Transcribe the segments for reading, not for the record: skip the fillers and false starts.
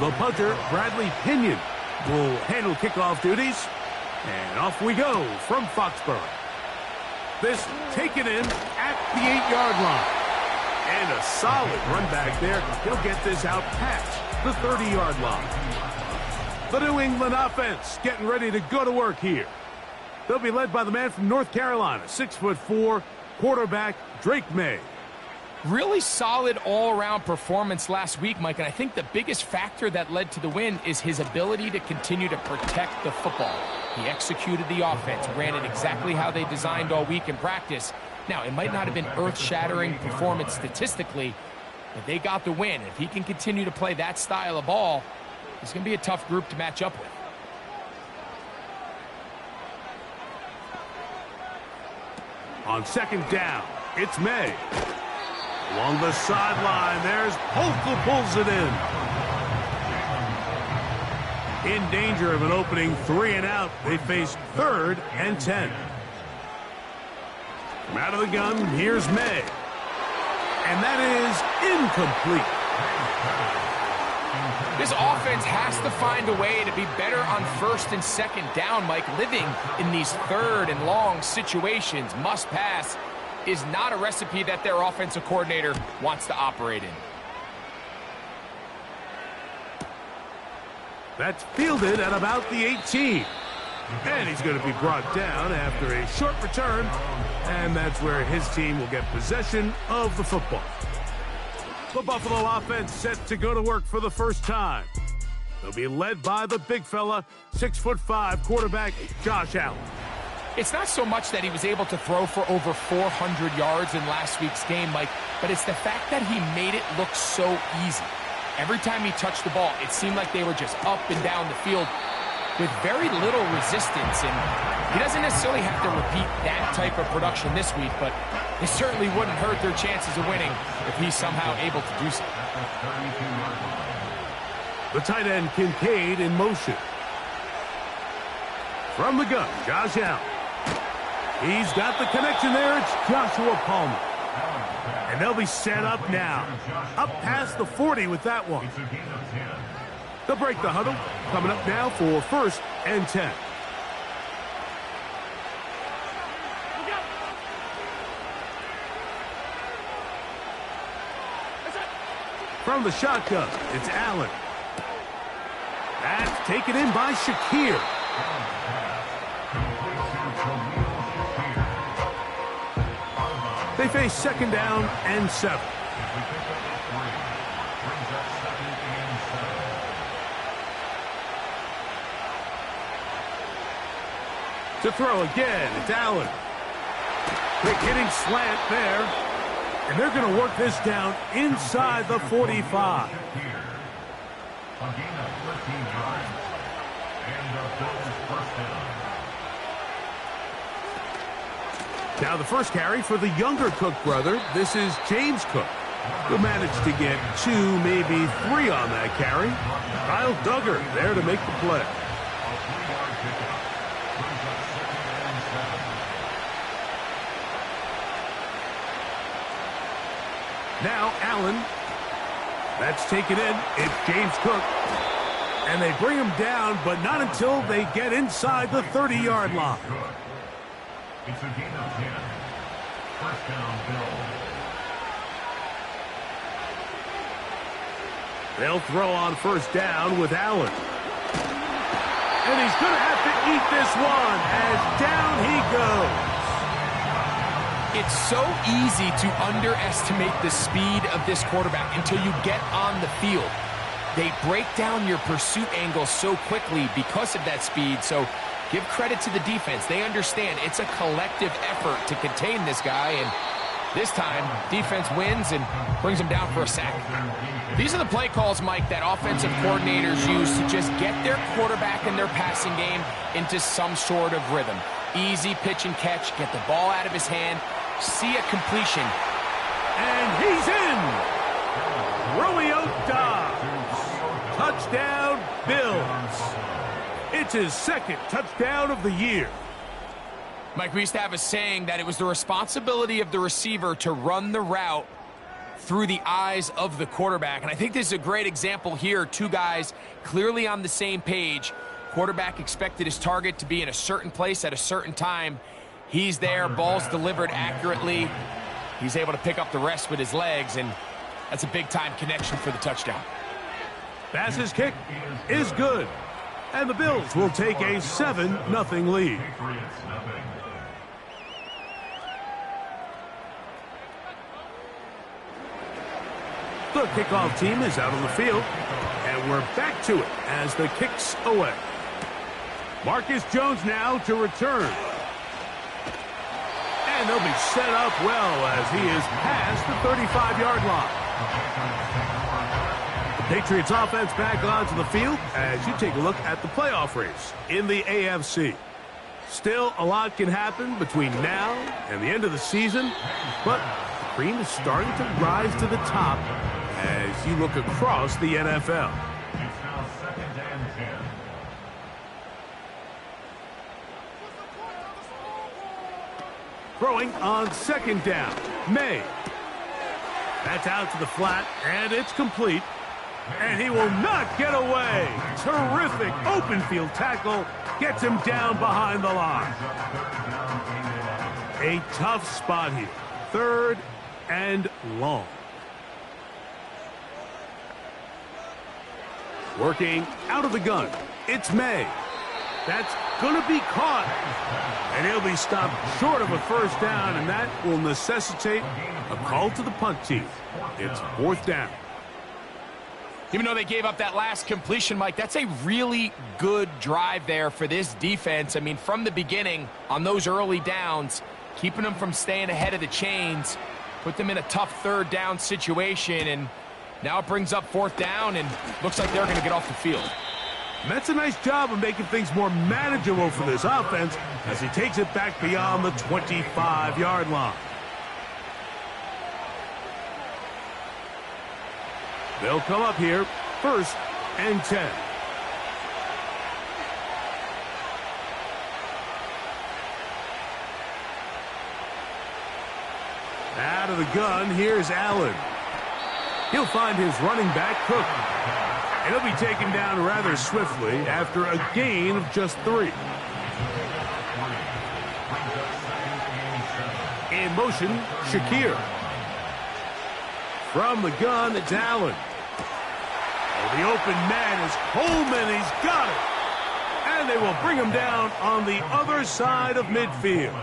The punter, Bradley Pinion, will handle kickoff duties. And off we go from Foxborough. This taken in at the 8-yard line. And a solid run back there. He'll get this out past the 30-yard line. The New England offense getting ready to go to work here. They'll be led by the man from North Carolina, 6'4", quarterback Drake May. Really solid all-around performance last week, Mike, and I think the biggest factor that led to the win is his ability to continue to protect the football. He executed the offense, ran it exactly how they designed all week in practice. Now, it might not have been earth-shattering performance statistically, but they got the win. If he can continue to play that style of ball, it's going to be a tough group to match up with. On second down, it's May. Along the sideline, there's Holt who pulls it in. In danger of an opening 3 and out, they face 3rd and 10. From out of the gun, here's May. And that is incomplete. This offense has to find a way to be better on 1st and 2nd down, Mike. Living in these 3rd and long situations, must pass, is not a recipe that their offensive coordinator wants to operate in. That's fielded at about the 18. And he's going to be brought down after a short return. And that's where his team will get possession of the football. The Buffalo offense set to go to work for the first time. They'll be led by the big fella, 6'5", quarterback Josh Allen. It's not so much that he was able to throw for over 400 yards in last week's game, Mike, but it's the fact that he made it look so easy. Every time he touched the ball, it seemed like they were just up and down the field with very little resistance. And he doesn't necessarily have to repeat that type of production this week, but it certainly wouldn't hurt their chances of winning if he's somehow able to do so. The tight end Kincaid in motion. From the gun, Josh Allen. He's got the connection there. It's Joshua Palmer. And they'll be set up now. Up past the 40 with that one. They'll break the huddle. Coming up now for 1st and 10. From the shotgun, it's Allen. That's taken in by Shakir. They face 2nd down and 7. To throw again, it's Allen. Quick hitting slant there. And they're going to work this down inside the 45. Now the first carry for the younger Cook brother. This is James Cook, who managed to get 2, maybe 3 on that carry. Kyle Duggar there to make the play. Now Allen. That's taken in. It's James Cook. And they bring him down, but not until they get inside the 30-yard line. It's a gain of 10. First down, Bills. They'll throw on 1st down with Allen. And he's going to have to eat this one as down he goes. It's so easy to underestimate the speed of this quarterback until you get on the field. They break down your pursuit angle so quickly because of that speed. So give credit to the defense. They understand it's a collective effort to contain this guy. And this time, defense wins and brings him down for a sack. These are the play calls, Mike, that offensive coordinators use to just get their quarterback and their passing game into some sort of rhythm. Easy pitch and catch, get the ball out of his hand, see a completion. And he's in! Romeo Dobbs. Touchdown, Bills. It's his 2nd touchdown of the year. Mike, we used to have a saying that it was the responsibility of the receiver to run the route through the eyes of the quarterback. And I think this is a great example here. Two guys clearly on the same page. Quarterback expected his target to be in a certain place at a certain time. He's there, ball's delivered accurately. He's able to pick up the rest with his legs, and that's a big-time connection for the touchdown. Pass's kick is good. And the Bills will take a 7-0 lead. The kickoff team is out on the field, and we're back to it as the kick's away. Marcus Jones now to return. And they'll be set up well as he is past the 35-yard line. The Patriots offense back onto the field as you take a look at the playoff race in the AFC. Still, a lot can happen between now and the end of the season, but the cream is starting to rise to the top as you look across the NFL. It's now 2nd and 10. Throwing on 2nd down, May. That's out to the flat, and it's complete. And he will not get away. Terrific open field tackle. Gets him down behind the line. A tough spot here. 3rd and long. Working out of the gun. It's May. That's going to be caught. And he'll be stopped short of a 1st down, and that will necessitate a call to the punt team. It's 4th down. Even though they gave up that last completion, Mike, that's a really good drive there for this defense. I mean, from the beginning, on those early downs, keeping them from staying ahead of the chains, put them in a tough 3rd down situation, and now it brings up 4th down, and looks like they're going to get off the field. And that's a nice job of making things more manageable for this offense as he takes it back beyond the 25-yard line. They'll come up here, 1st and 10. Out of the gun, here's Allen. He'll find his running back, Cook. And he'll be taken down rather swiftly after a gain of just 3. In motion, Shakir. From the gun, it's Allen. Oh, the open man is Coleman. He's got it. And they will bring him down on the other side of midfield.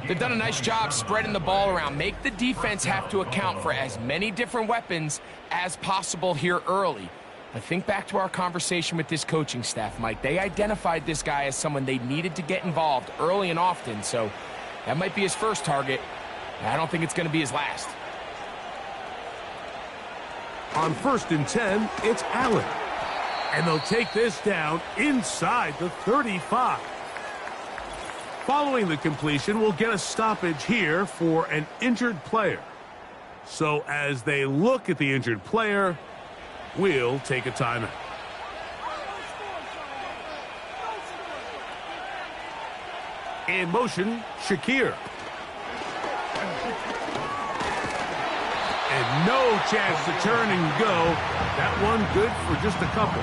They've done a nice job spreading the ball around. Make the defense have to account for as many different weapons as possible here early. But think back to our conversation with this coaching staff, Mike. They identified this guy as someone they needed to get involved early and often. So that might be his first target. I don't think it's going to be his last. On 1st and 10, it's Allen. And they'll take this down inside the 35. Following the completion, we'll get a stoppage here for an injured player. So as they look at the injured player, we'll take a timeout. In motion, Shakir. And no chance to turn and go. That one good for just a couple.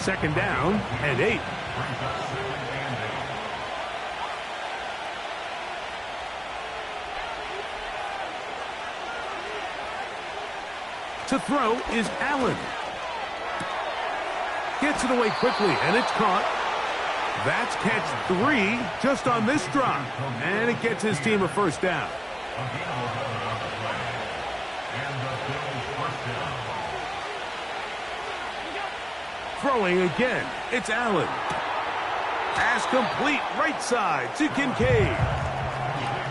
2nd down and 8. To throw is Allen. Gets it away quickly, and it's caught. That's catch 3 just on this drive. And it gets his team a 1st down. Throwing again, it's Allen. Pass complete, right side to Kincaid.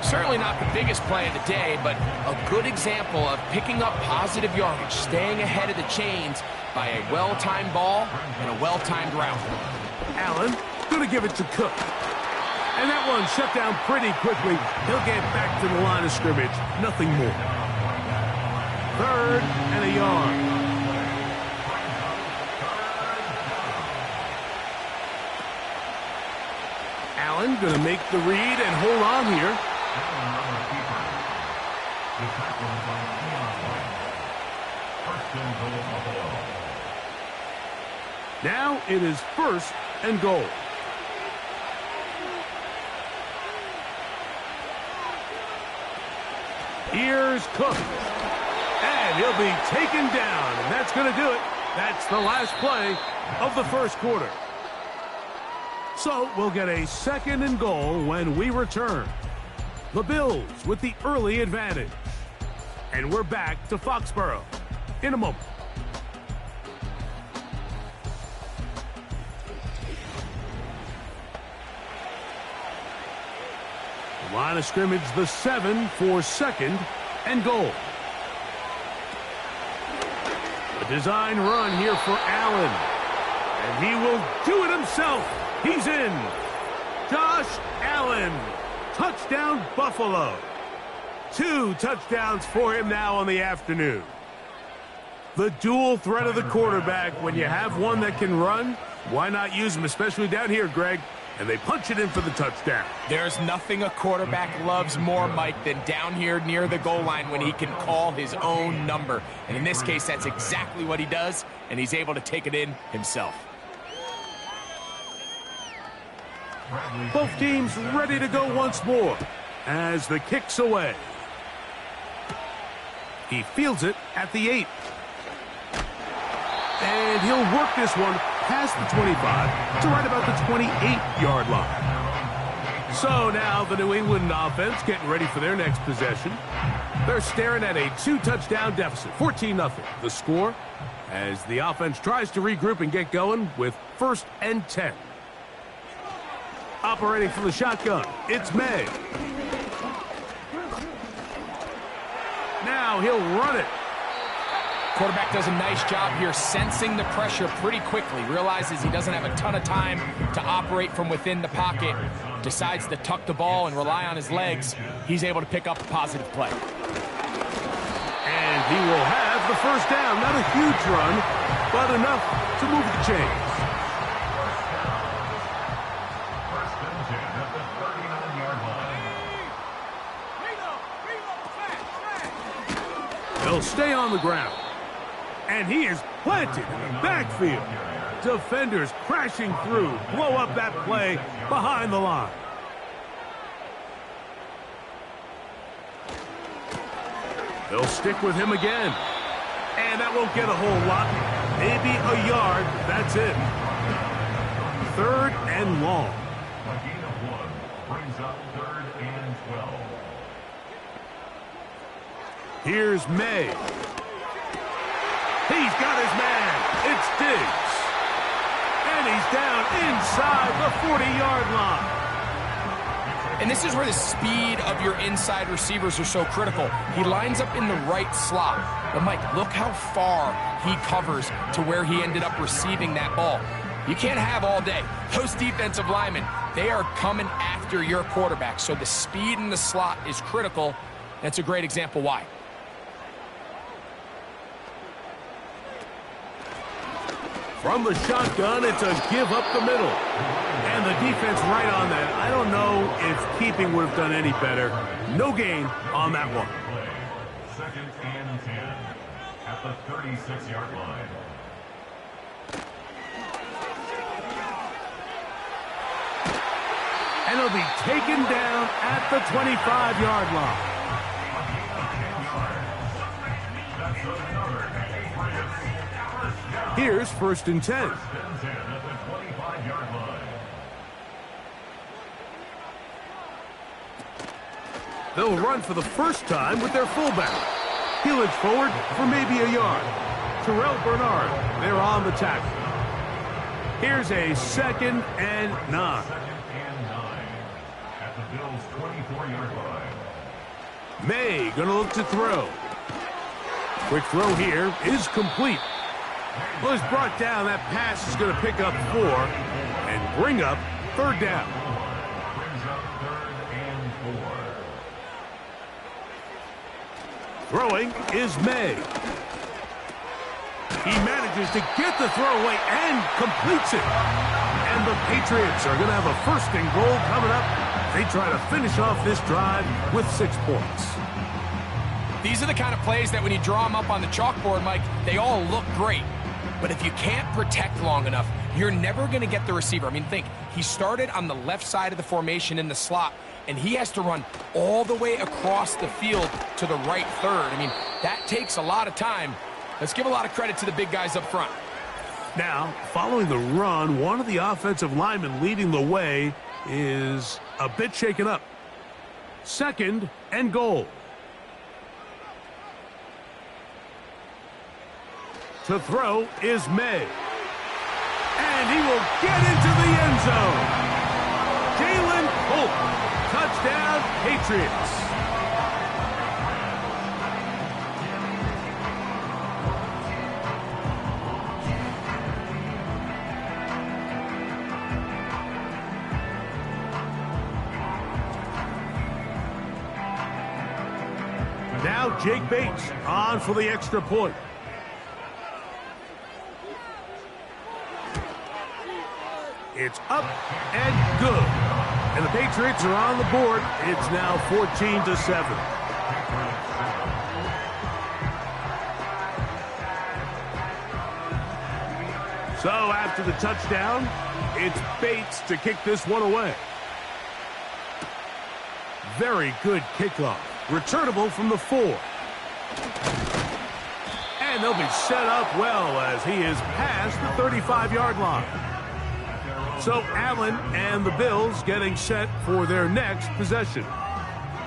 Certainly not the biggest play of the day, but a good example of picking up positive yardage, staying ahead of the chains by a well-timed ball and a well-timed route. Allen going to give it to Cook. And that one shut down pretty quickly. He'll get back to the line of scrimmage. Nothing more. 3rd and a yard. Allen going to make the read and hold on here. and goal, Buffalo. Now it is 1st and goal. Here's Cook. And he'll be taken down, and that's going to do it. That's the last play of the first quarter. So we'll get a 2nd and goal when we return. The Bills with the early advantage. And we're back to Foxborough in a moment. Line of scrimmage, the 7 for 2nd and goal. A design run here for Allen. And he will do it himself. He's in. Josh Allen. Touchdown, Buffalo. 2 touchdowns for him now on the afternoon. The dual threat of the quarterback. When you have one that can run, why not use him, especially down here, Greg? And they punch it in for the touchdown. There's nothing a quarterback loves more, Mike, than down here near the goal line when he can call his own number. And in this case, that's exactly what he does, and he's able to take it in himself. Both teams ready to go once more as the kick's away. He fields it at the 8. And he'll work this one past the 25 to right about the 28-yard line. So now the New England offense getting ready for their next possession. They're staring at a 2-touchdown deficit, 14-0. The score as the offense tries to regroup and get going with 1st and 10. Operating from the shotgun, it's May. Now he'll run it. Quarterback does a nice job here sensing the pressure pretty quickly. Realizes he doesn't have a ton of time to operate from within the pocket. Decides to tuck the ball and rely on his legs. He's able to pick up a positive play. And he will have the 1st down. Not a huge run, but enough to move the chains. First and 10 at the 39-yard line. They'll stay on the ground. And he is planted in the backfield. Defenders crashing through. Blow up that play behind the line. They'll stick with him again. And that won't get a whole lot. Maybe a yard. That's it. 3rd and long. A gain of 1 brings up 3rd and 12. Here's May. He's got his man. It's Diggs. And he's down inside the 40-yard line. And this is where the speed of your inside receivers are so critical. He lines up in the right slot. But, Mike, look how far he covers to where he ended up receiving that ball. You can't have all day. Those defensive linemen, they are coming after your quarterback. So the speed in the slot is critical. That's a great example why. From the shotgun, it's a give up the middle. And the defense right on that. I don't know if keeping would have done any better. No gain on that one. 2nd and 10 at the 36-yard line. And he'll be taken down at the 25-yard line. Here's 1st and 10. At the 25-yard line. They'll run for the first time with their fullback. He'll edge forward for maybe a yard. Terrell Bernard, they're on the tackle. Here's a 2nd and 9. 2nd and 9 at the Bills' 24-yard line. May gonna look to throw. Quick throw here is complete. Well, it's brought down. That pass is going to pick up 4 and bring up 3rd down. Brings up 3rd and 4. Throwing is May. He manages to get the throw away and completes it. And the Patriots are going to have a 1st and goal coming up. They try to finish off this drive with 6 points. These are the kind of plays that when you draw them up on the chalkboard, Mike, they all look great. But if you can't protect long enough, you're never going to get the receiver. I mean, think, he started on the left side of the formation in the slot, and he has to run all the way across the field to the right third. I mean, that takes a lot of time. Let's give a lot of credit to the big guys up front. Now, following the run, one of the offensive linemen leading the way is a bit shaken up. 2nd and goal. To throw is May. And he will get into the end zone. Jalen Holt. Touchdown, Patriots. Now Jake Bates on for the extra point. It's up and good. And the Patriots are on the board. It's now 14-7. So after the touchdown, it's Bates to kick this one away. Very good kickoff. Returnable from the 4. And they'll be set up well as he is past the 35-yard line. So Allen and the Bills getting set for their next possession.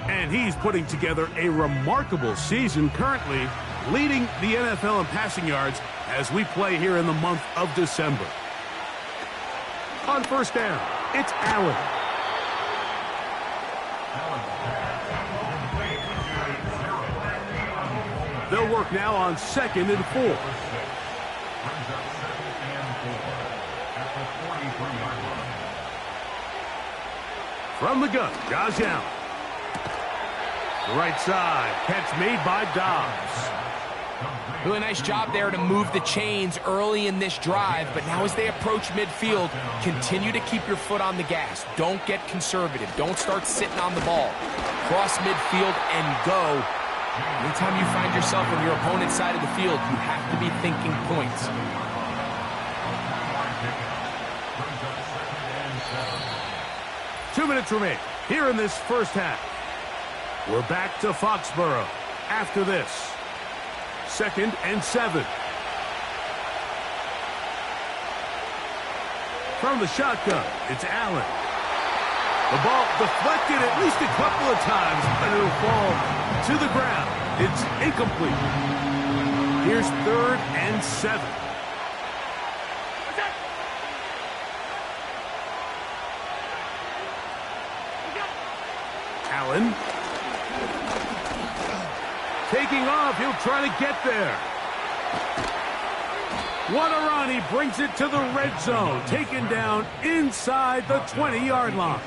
And he's putting together a remarkable season, currently leading the NFL in passing yards as we play here in the month of December. On first down, it's Allen. They'll work now on 2nd and 4. From the gun, Josh Allen. The right side, catch made by Dobbs. Really nice job there to move the chains early in this drive, but now as they approach midfield, continue to keep your foot on the gas. Don't get conservative. Don't start sitting on the ball. Cross midfield and go. Anytime you find yourself on your opponent's side of the field, you have to be thinking points. Two minutes remain here in this first half. We're back to Foxborough after this. 2nd and 7. From the shotgun, it's Allen. The ball deflected at least a couple of times, but it'll fall to the ground. It's incomplete. Here's 3rd and 7. Allen. Taking off, he'll try to get there. What a run, he brings it to the red zone. Taken down inside the 20-yard line.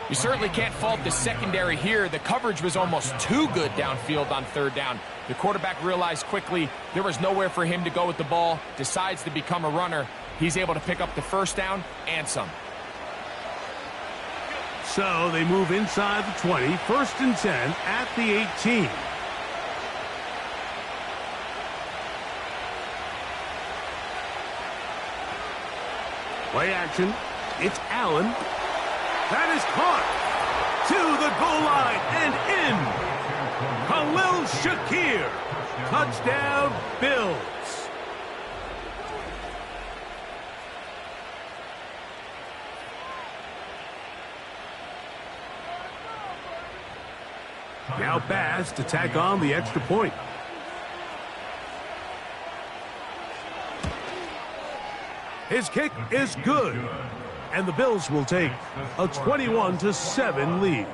You certainly can't fault the secondary here. The coverage was almost too good downfield on 3rd down. The quarterback realized quickly there was nowhere for him to go with the ball, decides to become a runner. He's able to pick up the 1st down and some. So they move inside the 20, 1st and 10 at the 18. Play action. It's Allen. That is caught to the goal line and in. Khalil Shakir. Touchdown, Bills. Now Bass to tack on the extra point. His kick is good. And the Bills will take a 21-7 lead.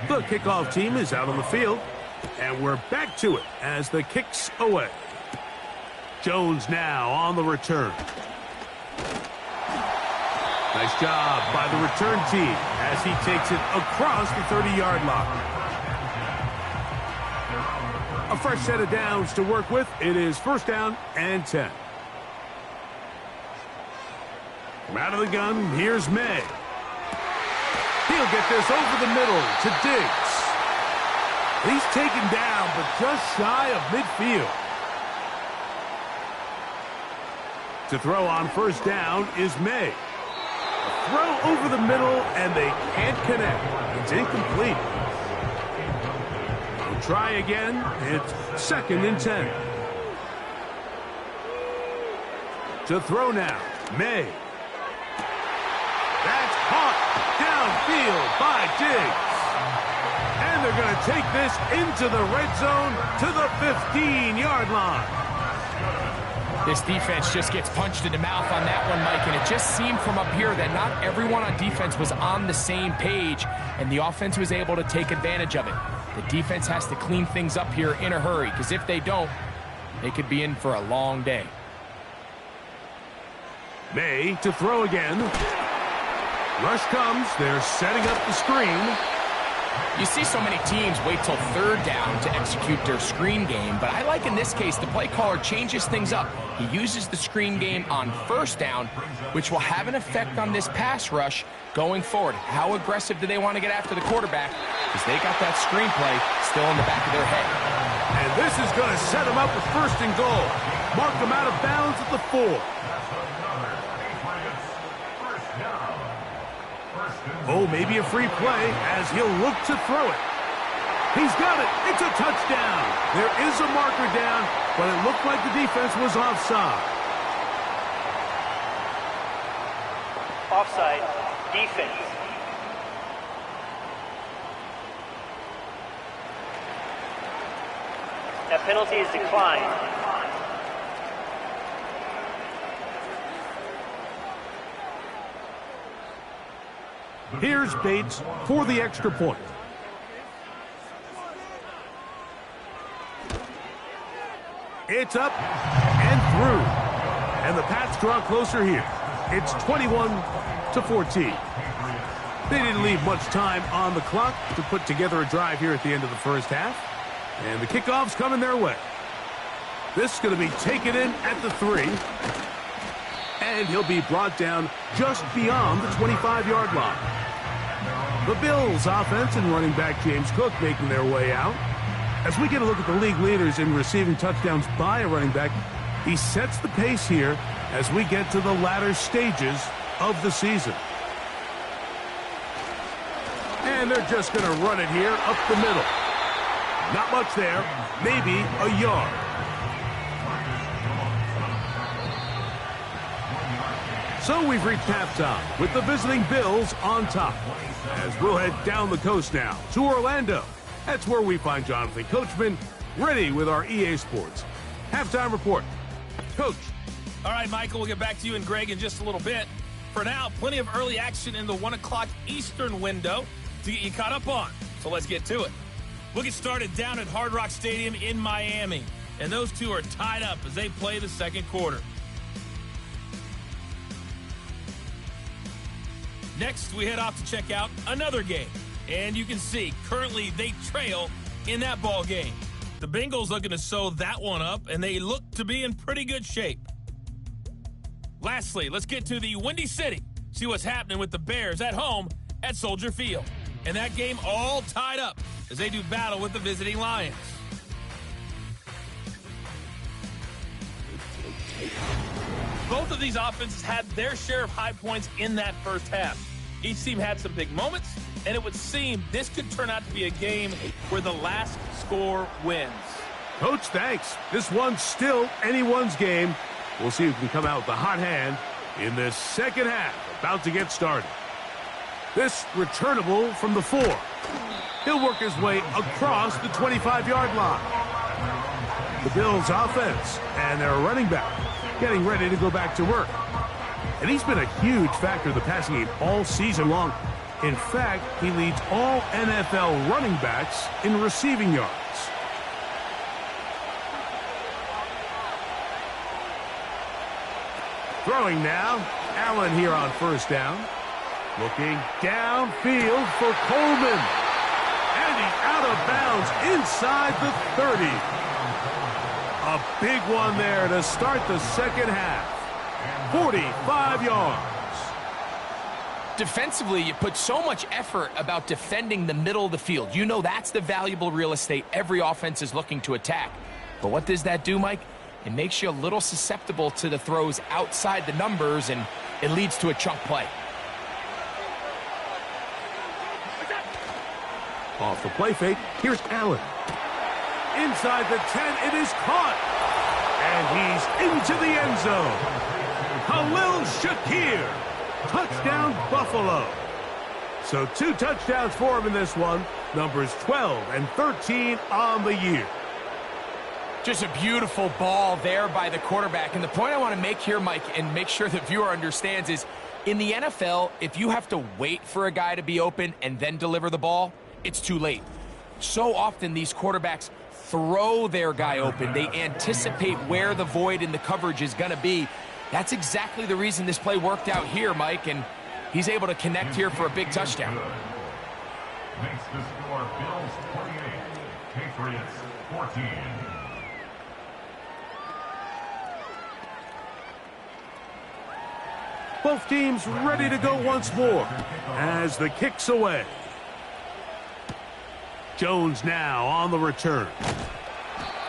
The kickoff team is out on the field. And we're back to it as the kick's away. Jones now on the return. Nice job by the return team as he takes it across the 30-yard line. A fresh set of downs to work with. It is 1st down and 10. From out of the gun, here's May. He'll get this over the middle to Diggs. He's taken down, but just shy of midfield. To throw on first down is May. A throw over the middle, and they can't connect. It's incomplete. They'll try again. It's 2nd and 10. To throw now, May. That's caught downfield by Diggs. And they're going to take this into the red zone to the 15-yard line. This defense just gets punched in the mouth on that one, Mike, and it just seemed from up here that not everyone on defense was on the same page, and the offense was able to take advantage of it. The defense has to clean things up here in a hurry, because if they don't, they could be in for a long day. May to throw again. Rush comes. They're setting up the screen. You see so many teams wait till 3rd down to execute their screen game, but I like in this case the play caller changes things up. He uses the screen game on 1st down, which will have an effect on this pass rush going forward. How aggressive do they want to get after the quarterback? Because they got that screenplay still in the back of their head. And this is going to set them up with 1st and goal. Mark them out of bounds at the 4. Oh, maybe a free play as he'll look to throw it. He's got it. It's a touchdown. There is a marker down, but it looked like the defense was offside. Offside, defense. That penalty is declined. Here's Bates for the extra point. It's up and through. And the Pats draw closer here. It's 21-14. They didn't leave much time on the clock to put together a drive here at the end of the first half. And the kickoff's coming their way. This is going to be taken in at the 3. And he'll be brought down just beyond the 25-yard line. The Bills offense and running back James Cook making their way out. As we get a look at the league leaders in receiving touchdowns by a running back, he sets the pace here as we get to the latter stages of the season. And they're just going to run it here up the middle. Not much there, maybe a yard. So we've reached halftime with the visiting Bills on top. As we'll head down the coast now to Orlando. That's where we find Jonathan Coachman ready with our EA Sports halftime report. Coach. All right, Michael, we'll get back to you and Greg in just a little bit. For now, plenty of early action in the 1 o'clock Eastern window to get you caught up on. So let's get to it. We'll get started down at Hard Rock Stadium in Miami. And those two are tied up as they play the second quarter. Next, we head off to check out another game. And you can see, currently, they trail in that ball game. The Bengals looking to sew that one up, and they look to be in pretty good shape. Lastly, let's get to the Windy City. See what's happening with the Bears at home at Soldier Field. And that game all tied up as they do battle with the visiting Lions. Both of these offenses had their share of high points in that first half. Each team had some big moments, and it would seem this could turn out to be a game where the last score wins. Coach, thanks. This one's still anyone's game. We'll see who can come out with the hot hand in this second half, about to get started. This returnable from the 4. He'll work his way across the 25-yard line. The Bills offense and their running back getting ready to go back to work. And he's been a huge factor in the passing game all season long. In fact, he leads all NFL running backs in receiving yards. Throwing now, Allen here on first down. Looking downfield for Coleman. And he's out of bounds inside the 30. A big one there to start the second half. 45 yards. Defensively, you put so much effort about defending the middle of the field. You know that's the valuable real estate every offense is looking to attack. But what does that do, Mike? It makes you a little susceptible to the throws outside the numbers, and it leads to a chunk play. Off the play fake, here's Allen. Inside the 10, it is caught. And he's into the end zone. Khalil Shakir. Touchdown, Buffalo. So 2 touchdowns for him in this one. Numbers 12 and 13 on the year. Just a beautiful ball there by the quarterback. And the point I want to make here, Mike, and make sure the viewer understands is, in the NFL, if you have to wait for a guy to be open and then deliver the ball, it's too late. So often these quarterbacks throw their guy open. They anticipate where the void in the coverage is going to be. That's exactly the reason this play worked out here, Mike, and he's able to connect here for a big touchdown. Makes the score Bills 28, Patriots 14. Both teams ready to go once more as the kick's away. Jones now on the return.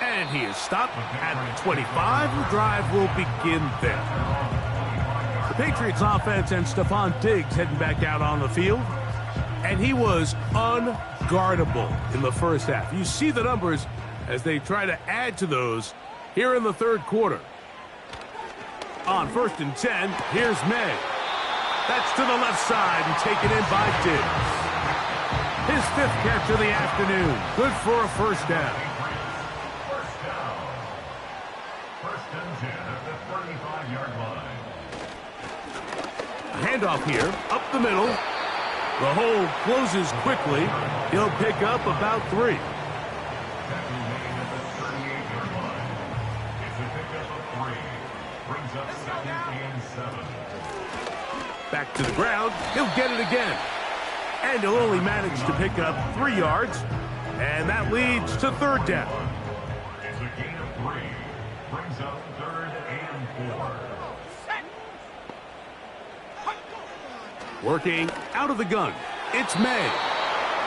And he is stopped at the 25. The drive will begin there. The Patriots offense and Stephon Diggs heading back out on the field. And he was unguardable in the first half. You see the numbers as they try to add to those here in the third quarter. On 1st and 10, here's May. That's to the left side and taken in by Diggs. His 5th catch of the afternoon. Good for a first down. First down. 1st and 10 at the 35-yard line. Handoff here, up the middle. The hole closes quickly. He'll pick up about 3. Tackle made at the 38-yard line. It's a pickup of 3. Brings up 2nd and 7. Back to the ground. He'll get it again. And he'll only manage to pick up 3 yards. And that leads to 3rd down. It's a gain of 3. Brings up 3rd and 4. Working out of the gun. It's May.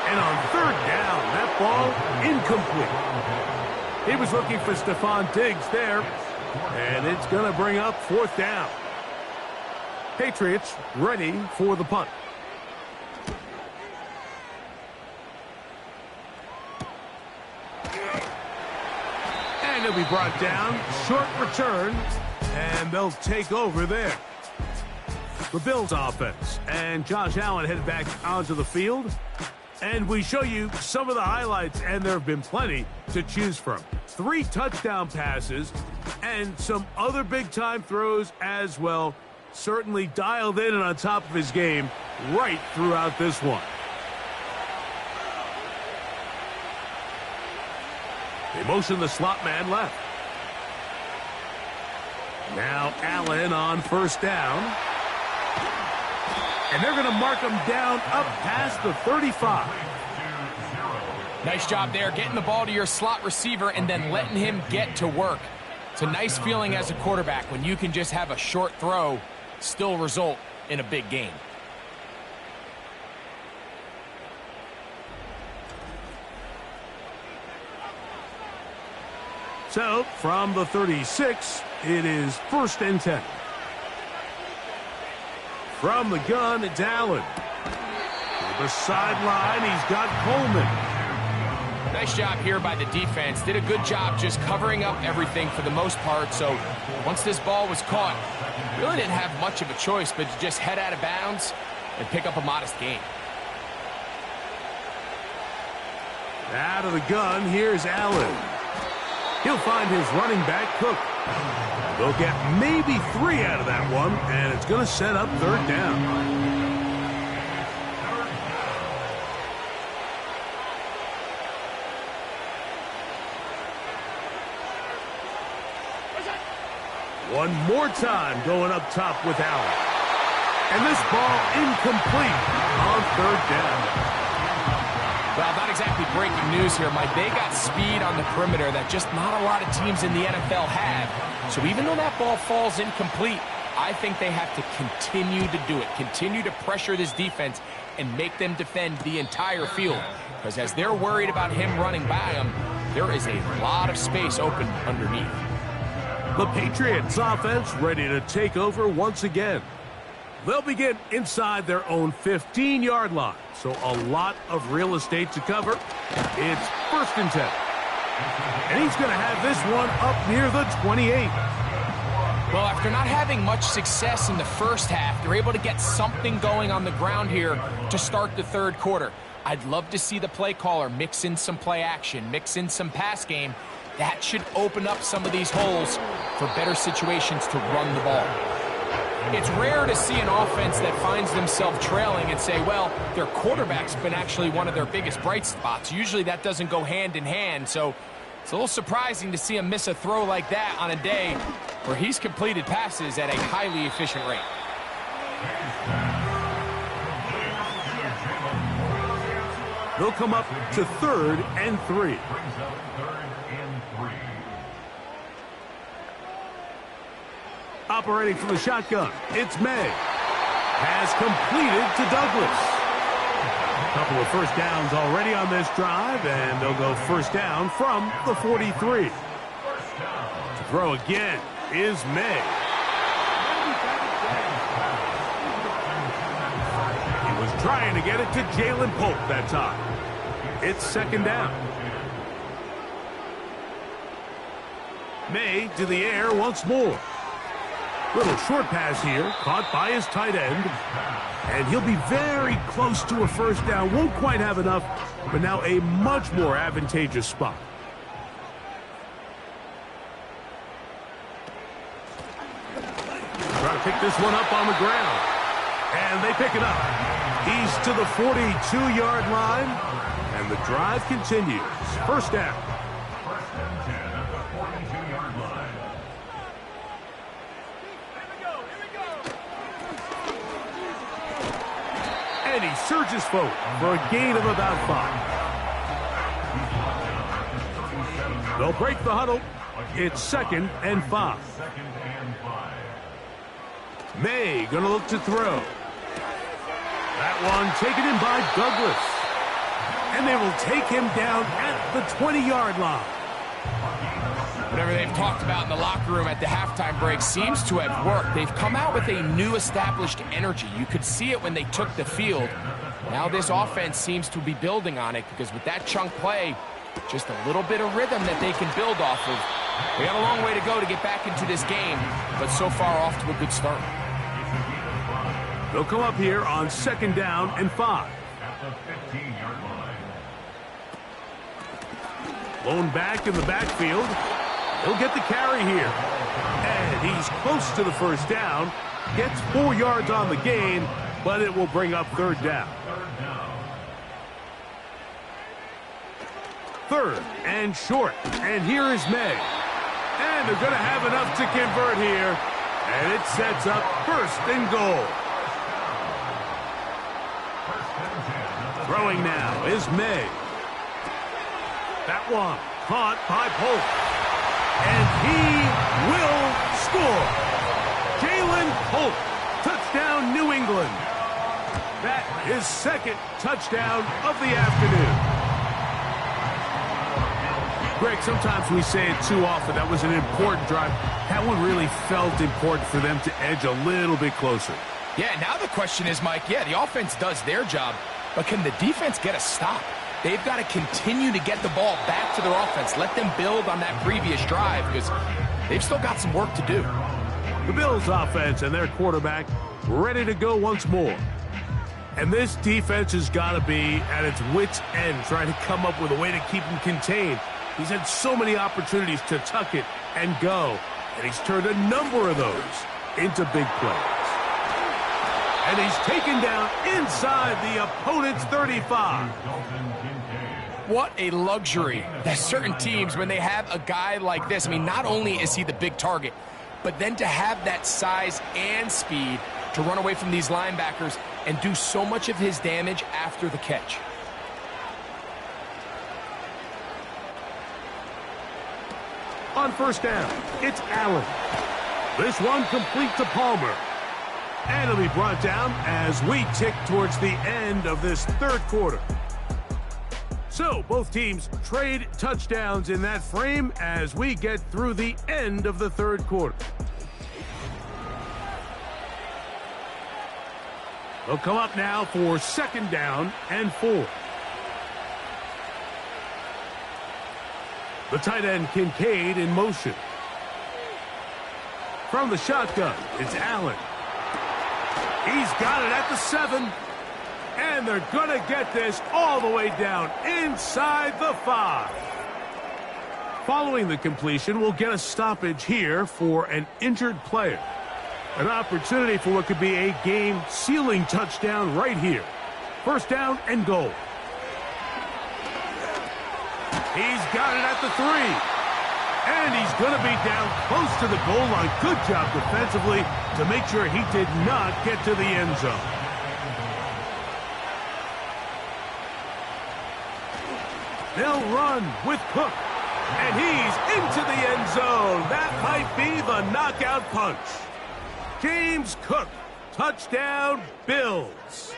And on 3rd down, that ball incomplete. He was looking for Stephon Diggs there. And it's going to bring up 4th down. Patriots ready for the punt. And he'll be brought down. Short return. And they'll take over there. The Bills offense. And Josh Allen headed back onto the field. And we show you some of the highlights, and there have been plenty to choose from. 3 touchdown passes and some other big-time throws as well. Certainly dialed in and on top of his game right throughout this one. They motion the slot man left. Now Allen on 1st down. And they're going to mark him down up past the 35. Nice job there, getting the ball to your slot receiver and then letting him get to work. It's a nice feeling as a quarterback when you can just have a short throw still result in a big game. So, from the 36, it is 1st and 10. From the gun, it's Allen. To the sideline, he's got Coleman. Nice job here by the defense. Did a good job just covering up everything for the most part. So once this ball was caught, really didn't have much of a choice but to just head out of bounds and pick up a modest gain. Out of the gun, here's Allen. He'll find his running back, Cook. They'll get maybe 3 out of that one, and it's going to set up 3rd down. One more time going up top with Allen. And this ball incomplete on 3rd down. Well, not exactly breaking news here, Mike. They got speed on the perimeter that just not a lot of teams in the NFL have. So even though that ball falls incomplete, I think they have to continue to do it, continue to pressure this defense and make them defend the entire field. Because as they're worried about him running by them, there is a lot of space open underneath. The Patriots offense ready to take over once again. They'll begin inside their own 15-yard line, so a lot of real estate to cover. It's 1st and 10. And he's going to have this one up near the 28. Well, after not having much success in the first half, they're able to get something going on the ground here to start the third quarter. I'd love to see the play caller mix in some play action, mix in some pass game. That should open up some of these holes for better situations to run the ball. It's rare to see an offense that finds themselves trailing and say, well, their quarterback's been actually one of their biggest bright spots. Usually that doesn't go hand in hand, so it's a little surprising to see him miss a throw like that on a day where he's completed passes at a highly efficient rate. They'll come up to 3rd and 3. Operating from the shotgun, it's May. Has completed to Douglas. A couple of first downs already on this drive, and they'll go first down from the 43. To throw again is May. He was trying to get it to Jalen Polk that time. It's 2nd down. May to the air once more. Little short pass here, caught by his tight end. And he'll be very close to a first down. Won't quite have enough, but now a much more advantageous spot. Try to pick this one up on the ground. And they pick it up. He's to the 42-yard line. And the drive continues. First down. And he surges forward for a gain of about 5. They'll break the huddle. It's 2nd and 5. May gonna look to throw. That one taken in by Douglas. And they will take him down at the 20-yard line. Whatever they've talked about in the locker room at the halftime break seems to have worked. They've come out with a new established energy. You could see it when they took the field. Now this offense seems to be building on it because with that chunk play, just a little bit of rhythm that they can build off of. We got a long way to go to get back into this game, but so far off to a good start. They'll come up here on 2nd down and 5. Blown back in the backfield. He'll get the carry here. And he's close to the first down. Gets 4 yards on the gain, but it will bring up 3rd down. 3rd and short. And here is May. And they're going to have enough to convert here. And it sets up 1st and goal. Throwing now is May. That one caught by Polk. And he will score. Jalen Polk, touchdown New England. That is 2nd touchdown of the afternoon. Greg, sometimes we say it too often. That was an important drive. That one really felt important for them to edge a little bit closer. Yeah, now the question is, Mike, the offense does their job, but can the defense get a stop? They've got to continue to get the ball back to their offense. Let them build on that previous drive because they've still got some work to do. The Bills offense and their quarterback ready to go once more. And this defense has got to be at its wits' end trying to come up with a way to keep him contained. He's had so many opportunities to tuck it and go, and he's turned a number of those into big plays. And he's taken down inside the opponent's 35. What a luxury that certain teams, when they have a guy like this, I mean, not only is he the big target, but then to have that size and speed to run away from these linebackers and do so much of his damage after the catch. On first down, it's Allen. This one complete to Palmer. And it'll be brought down as we tick towards the end of this third quarter. So both teams trade touchdowns in that frame as we get through the end of the third quarter. They'll come up now for 2nd down and 4. The tight end Kincaid in motion. From the shotgun, it's Allen. He's got it at the 7. And they're going to get this all the way down inside the 5. Following the completion, we'll get a stoppage here for an injured player. An opportunity for what could be a game-sealing touchdown right here. 1st down and goal. He's got it at the 3. And he's going to be down close to the goal line. Good job defensively to make sure he did not get to the end zone. They'll run with Cook. And he's into the end zone. That might be the knockout punch. James Cook, touchdown, Bills.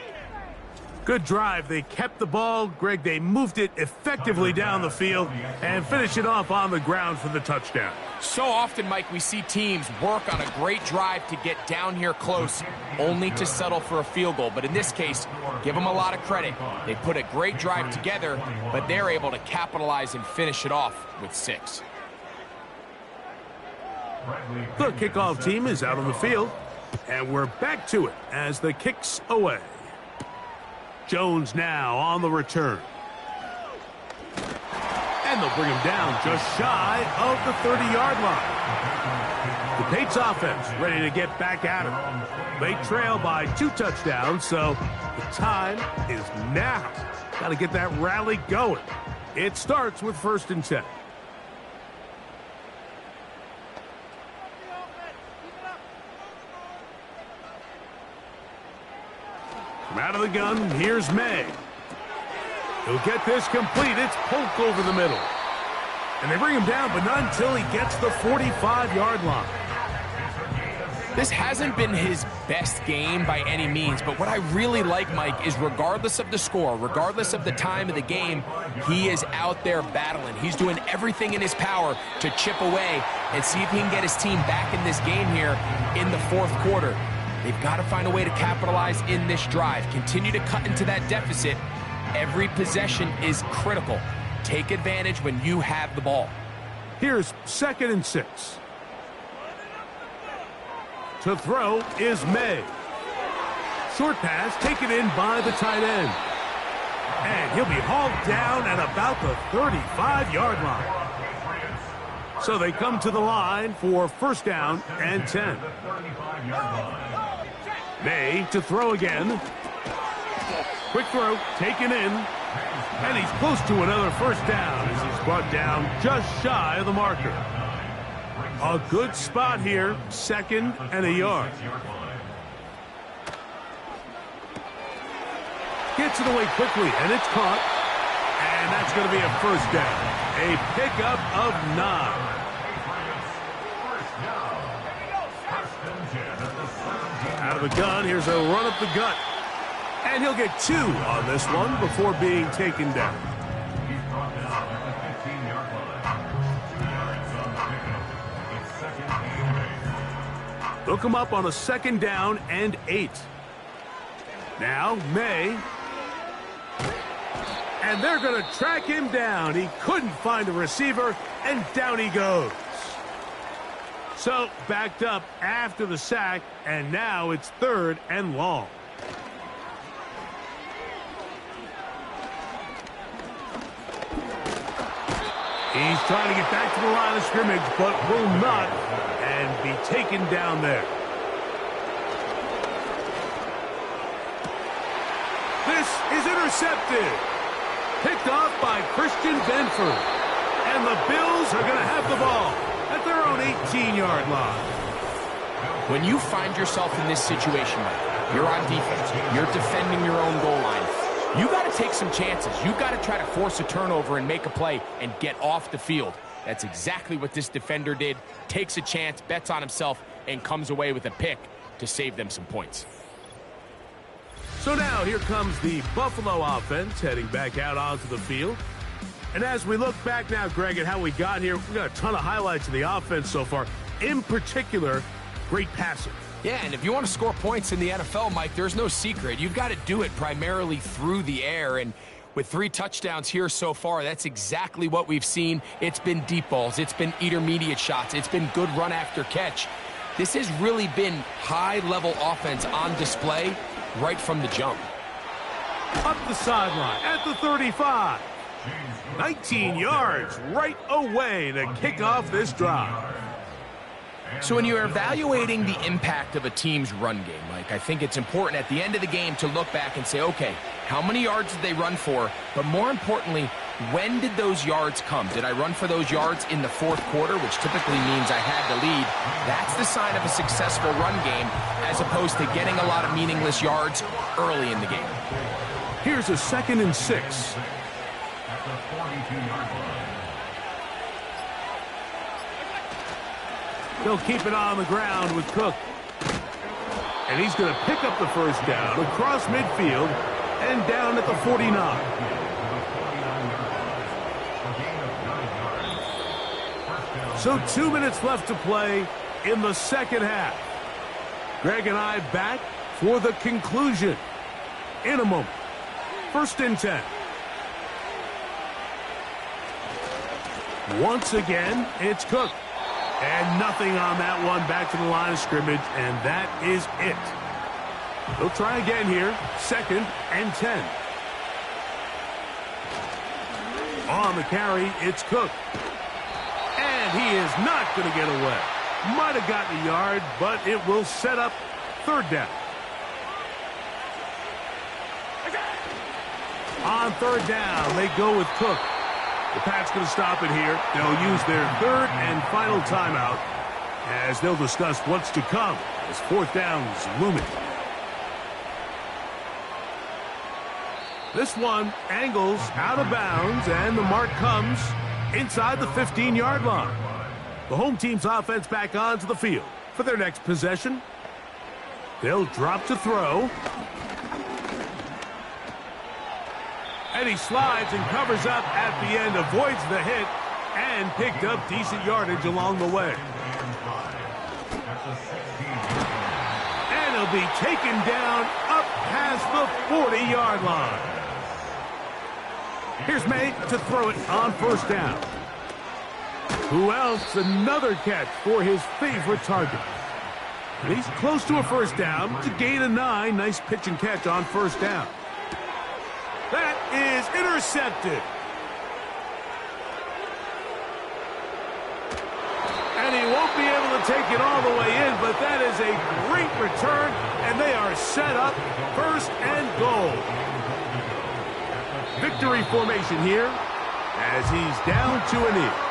Good drive. They kept the ball. Greg, they moved it effectively down the field and finished it off on the ground for the touchdown. So often, Mike, we see teams work on a great drive to get down here close, only to settle for a field goal. But in this case, give them a lot of credit. They put a great drive together, but they're able to capitalize and finish it off with 6. The kickoff team is out on the field, and we're back to it as the kick's away. Jones now on the return. And they'll bring him down just shy of the 30-yard line. The Patriots offense ready to get back at him. They trail by 2 touchdowns, so the time is now. Got to get that rally going. It starts with 1st and 10. From out of the gun, here's May. He'll get this complete. It's Polk over the middle. And they bring him down, but not until he gets the 45-yard line. This hasn't been his best game by any means, but what I really like, Mike, is regardless of the score, regardless of the time of the game, he is out there battling. He's doing everything in his power to chip away and see if he can get his team back in this game here in the 4th quarter. They've got to find a way to capitalize in this drive. Continue to cut into that deficit. Every possession is critical. Take advantage when you have the ball. Here's 2nd and 6. To throw is May. Short pass taken in by the tight end. And he'll be hauled down at about the 35-yard line. So they come to the line for 1st down and 10. May to throw again. Quick throw taken in. And he's close to another 1st down as he's brought down just shy of the marker. A good spot here, 2nd and a yard. Gets it away quickly, and it's caught. And that's going to be a 1st down. A pickup of 9. Out of the gun, here's a run up the gut. And he'll get 2 on this one before being taken down. They'll come up on a 2nd down and 8. Now, May. And they're going to track him down. He couldn't find a receiver, and down he goes. So, backed up after the sack, and now it's 3rd and long. He's trying to get back to the line of scrimmage, but will not, and be taken down there. This is intercepted. Picked off by Christian Benford. And the Bills are going to have the ball at their own 18-yard line. When you find yourself in this situation, Mike, you're on defense, you're defending your own goal line, you got to take some chances. You got to try to force a turnover and make a play and get off the field. That's exactly what this defender did. Takes a chance, bets on himself, and comes away with a pick to save them some points. So now here comes the Buffalo offense heading back out onto the field. And as we look back now, Greg, at how we got here, we got a ton of highlights of the offense so far. In particular, great passing. Yeah, and if you want to score points in the NFL, Mike, there's no secret. You've got to do it primarily through the air, and with 3 touchdowns here so far, that's exactly what we've seen. It's been deep balls. It's been intermediate shots. It's been good run after catch. This has really been high-level offense on display right from the jump. Up the sideline at the 35. 19 yards right away to kick off this drive. So when you're evaluating the impact of a team's run game, Mike, I think it's important at the end of the game to look back and say, okay, how many yards did they run for? But more importantly, when did those yards come? Did I run for those yards in the fourth quarter, which typically means I had the lead? That's the sign of a successful run game, as opposed to getting a lot of meaningless yards early in the game. Here's a 2nd and 6. At the 42-yard line. They'll keep it on the ground with Cook. And he's going to pick up the first down across midfield and down at the 49. So 2 minutes left to play in the second half. Greg and I back for the conclusion in a moment. 1st and 10. Once again, it's Cook. And nothing on that one, back to the line of scrimmage, and that is it. They'll try again here, 2nd and 10. On the carry, it's Cook. And he is not going to get away. Might have gotten a yard, but it will set up 3rd down. On 3rd down, they go with Cook. The Pats going to stop it here. They'll use their 3rd and final timeout as they'll discuss what's to come as 4th down's looming. This one angles out of bounds, and the mark comes inside the 15-yard line. The home team's offense back onto the field for their next possession. They'll drop to throw. And he slides and covers up at the end, avoids the hit, and picked up decent yardage along the way. And he'll be taken down up past the 40-yard line. Here's May to throw it on 1st down. Who else? Another catch for his favorite target. And he's close to a 1st down to gain a 9. Nice pitch and catch on 1st down. That is intercepted. And he won't be able to take it all the way in, but that is a great return, and they are set up 1st and goal. Victory formation here as he's down to a knee.